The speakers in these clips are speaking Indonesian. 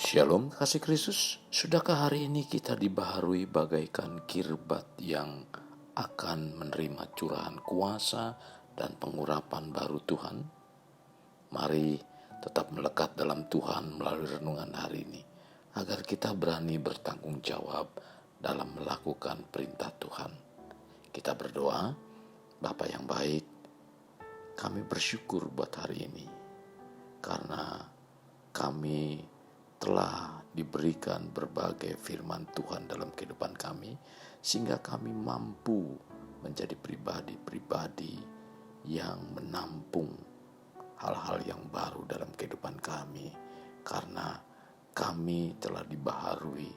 Shalom kasih Kristus. Sudahkah hari ini kita dibaharui bagaikan kirbat yang akan menerima curahan kuasa dan pengurapan baru Tuhan? Mari tetap melekat dalam Tuhan melalui renungan hari ini, agar kita berani bertanggung jawab dalam melakukan perintah Tuhan. Kita berdoa. Bapa yang baik, kami bersyukur buat hari ini, karena kami telah diberikan berbagai firman Tuhan dalam kehidupan kami, sehingga kami mampu menjadi pribadi-pribadi yang menampung hal-hal yang baru dalam kehidupan kami, karena kami telah dibaharui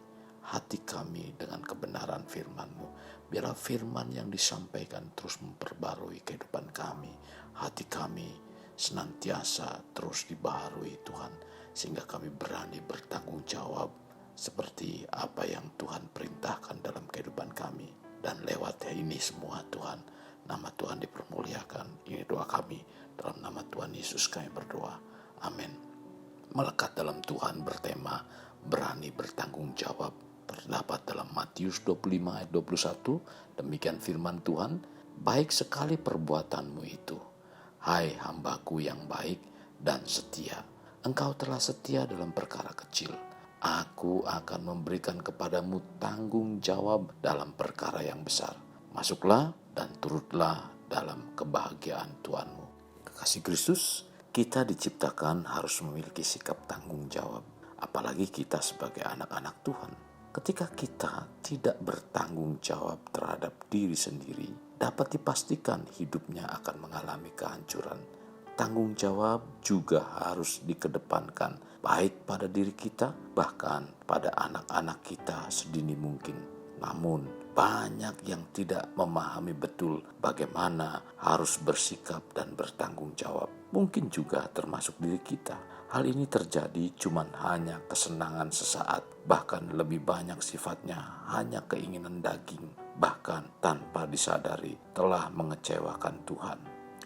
hati kami dengan kebenaran firman-Mu. Biarlah firman yang disampaikan terus memperbarui kehidupan kami. Hati kami senantiasa terus dibaharui Tuhan, sehingga kami berani bertanggung jawab seperti apa yang Tuhan perintahkan dalam kehidupan kami. Dan lewat ini semua Tuhan, nama Tuhan dipermuliakan. Ini doa kami, dalam nama Tuhan Yesus kami berdoa. Amin. Melekat dalam Tuhan bertema berani bertanggung jawab, terdapat dalam Matius 25 ayat 21. Demikian firman Tuhan, baik sekali perbuatanmu itu, hai hambaku yang baik dan setia. Engkau telah setia dalam perkara kecil, aku akan memberikan kepadamu tanggung jawab dalam perkara yang besar. Masuklah dan turutlah dalam kebahagiaan Tuhanmu. Kekasih Kristus, kita diciptakan harus memiliki sikap tanggung jawab. Apalagi kita sebagai anak-anak Tuhan. Ketika kita tidak bertanggung jawab terhadap diri sendiri, dapat dipastikan hidupnya akan mengalami kehancuran. Tanggung jawab juga harus dikedepankan, baik pada diri kita, bahkan pada anak-anak kita sedini mungkin. Namun, banyak yang tidak memahami betul bagaimana harus bersikap dan bertanggung jawab. Mungkin juga termasuk diri kita. Hal ini terjadi cuman hanya kesenangan sesaat, bahkan lebih banyak sifatnya hanya keinginan daging, bahkan tanpa disadari telah mengecewakan Tuhan.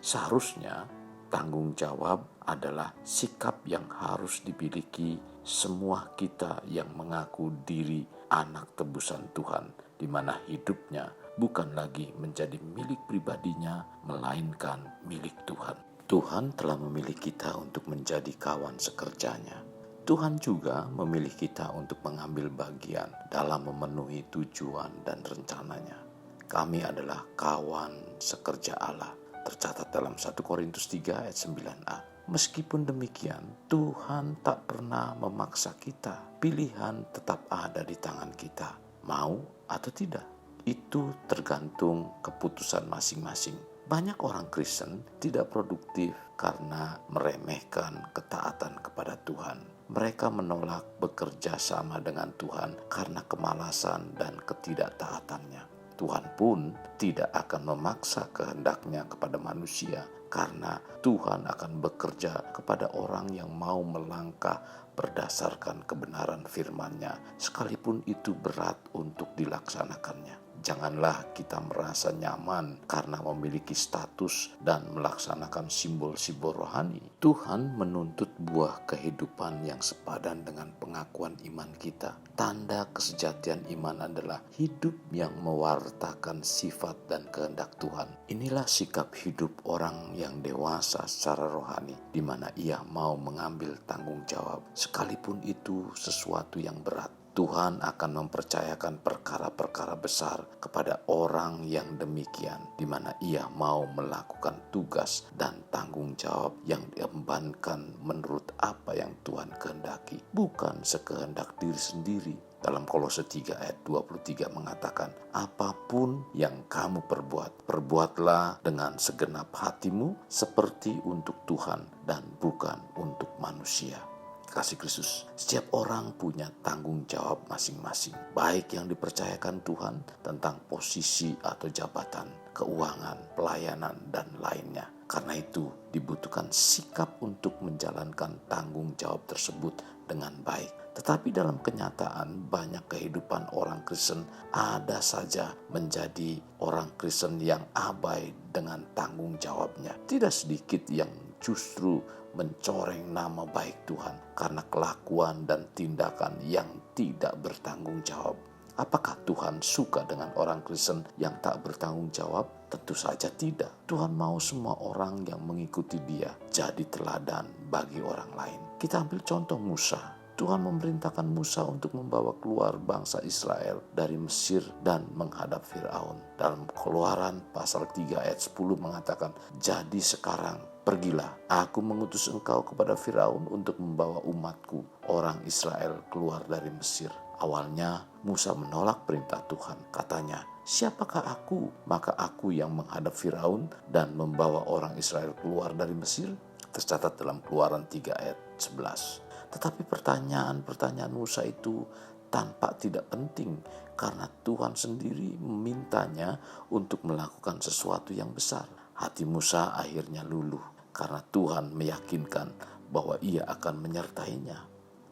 Seharusnya tanggung jawab adalah sikap yang harus dimiliki semua kita yang mengaku diri anak tebusan Tuhan, di mana hidupnya bukan lagi menjadi milik pribadinya, melainkan milik Tuhan. Tuhan telah memilih kita untuk menjadi kawan sekerjanya. Tuhan juga memilih kita untuk mengambil bagian dalam memenuhi tujuan dan rencananya. Kami adalah kawan sekerja Allah, tercatat dalam 1 Korintus 3 ayat 9a. Meskipun demikian, Tuhan tak pernah memaksa kita. Pilihan tetap ada di tangan kita, mau atau tidak. Itu tergantung keputusan masing-masing. Banyak orang Kristen tidak produktif karena meremehkan ketaatan kepada Tuhan. Mereka menolak bekerja sama dengan Tuhan karena kemalasan dan ketidaktaatannya. Tuhan pun tidak akan memaksa kehendaknya kepada manusia, karena Tuhan akan bekerja kepada orang yang mau melangkah berdasarkan kebenaran firman-Nya, sekalipun itu berat untuk dilaksanakannya. Janganlah kita merasa nyaman karena memiliki status dan melaksanakan simbol-simbol rohani. Tuhan menuntut buah kehidupan yang sepadan dengan pengakuan iman kita. Tanda kesejatian iman adalah hidup yang mewartakan sifat dan kehendak Tuhan. Inilah sikap hidup orang yang dewasa secara rohani, di mana ia mau mengambil tanggung jawab, sekalipun itu sesuatu yang berat. Tuhan akan mempercayakan perkara-perkara besar kepada orang yang demikian, di mana ia mau melakukan tugas dan tanggung jawab yang diembankan menurut apa yang Tuhan kehendaki, bukan sekehendak diri sendiri. Dalam Kolose 3 ayat 23 mengatakan, apapun yang kamu perbuat, perbuatlah dengan segenap hatimu seperti untuk Tuhan dan bukan untuk manusia. Kasih Kristus, setiap orang punya tanggung jawab masing-masing, baik yang dipercayakan Tuhan tentang posisi atau jabatan, keuangan, pelayanan, dan lainnya. Karena itu dibutuhkan sikap untuk menjalankan tanggung jawab tersebut dengan baik. Tetapi dalam kenyataan banyak kehidupan orang Kristen ada saja menjadi orang Kristen yang abai dengan tanggung jawabnya. Tidak sedikit yang justru mencoreng nama baik Tuhan karena kelakuan dan tindakan yang tidak bertanggung jawab. Apakah Tuhan suka dengan orang Kristen yang tak bertanggung jawab? Tentu saja tidak. Tuhan mau semua orang yang mengikuti Dia jadi teladan bagi orang lain. Kita ambil contoh Musa. Tuhan memerintahkan Musa untuk membawa keluar bangsa Israel dari Mesir dan menghadap Firaun. Dalam Keluaran pasal 3 ayat 10 mengatakan, "Jadi sekarang pergilah, aku mengutus engkau kepada Firaun untuk membawa umatku, orang Israel, keluar dari Mesir." Awalnya Musa menolak perintah Tuhan. Katanya, "Siapakah aku? Maka aku yang menghadap Firaun dan membawa orang Israel keluar dari Mesir." Tercatat dalam Keluaran 3 ayat 11. Tetapi pertanyaan Musa itu tampak tidak penting karena Tuhan sendiri memintanya untuk melakukan sesuatu yang besar. Hati Musa akhirnya luluh karena Tuhan meyakinkan bahwa Ia akan menyertainya.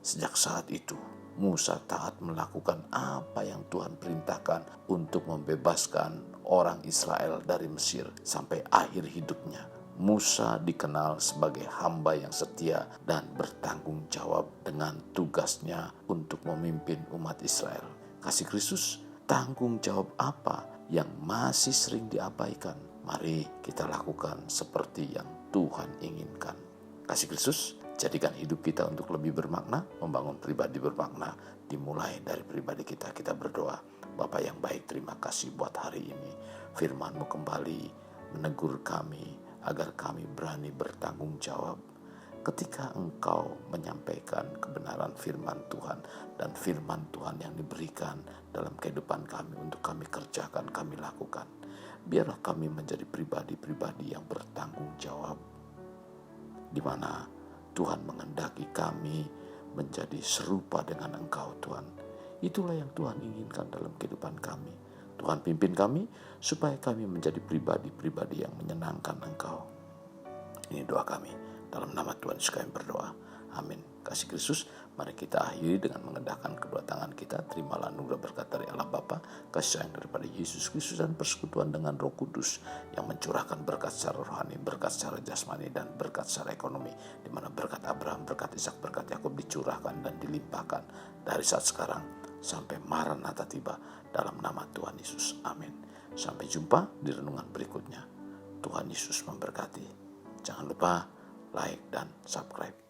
Sejak saat itu, Musa taat melakukan apa yang Tuhan perintahkan untuk membebaskan orang Israel dari Mesir sampai akhir hidupnya. Musa dikenal sebagai hamba yang setia dan bertanggung jawab dengan tugasnya untuk memimpin umat Israel. Kasih Kristus, tanggung jawab apa yang masih sering diabaikan? Mari kita lakukan seperti yang Tuhan inginkan. Kasih Kristus, jadikan hidup kita untuk lebih bermakna, membangun pribadi bermakna, dimulai dari pribadi kita. Kita berdoa. Bapa yang baik, terima kasih buat hari ini. Firman-Mu kembali menegur kami agar kami berani bertanggung jawab ketika Engkau menyampaikan kebenaran firman Tuhan dan firman Tuhan yang diberikan dalam kehidupan kami untuk kami kerjakan, kami lakukan. Biarlah kami menjadi pribadi-pribadi yang bertanggung jawab, di mana Tuhan menghendaki kami menjadi serupa dengan Engkau, Tuhan. Itulah yang Tuhan inginkan dalam kehidupan kami. Tuhan pimpin kami supaya kami menjadi pribadi-pribadi yang menyenangkan Engkau. Ini doa kami. Dalam nama Tuhan Yesus kami berdoa. Amin. Kasih Kristus, mari kita akhiri dengan mengendahkan kedua tangan kita. Terimalah anugerah berkat dari Allah Bapa, kasih sayang daripada Yesus Kristus, dan persekutuan dengan Roh Kudus yang mencurahkan berkat secara rohani, berkat secara jasmani, dan berkat secara ekonomi. Di mana berkat Abraham, berkat Ishak, berkat Yakub dicurahkan dan dilimpahkan dari saat sekarang sampai Maranatha tiba, dalam nama Tuhan Yesus. Amin. Sampai jumpa di renungan berikutnya. Tuhan Yesus memberkati. Jangan lupa like dan subscribe.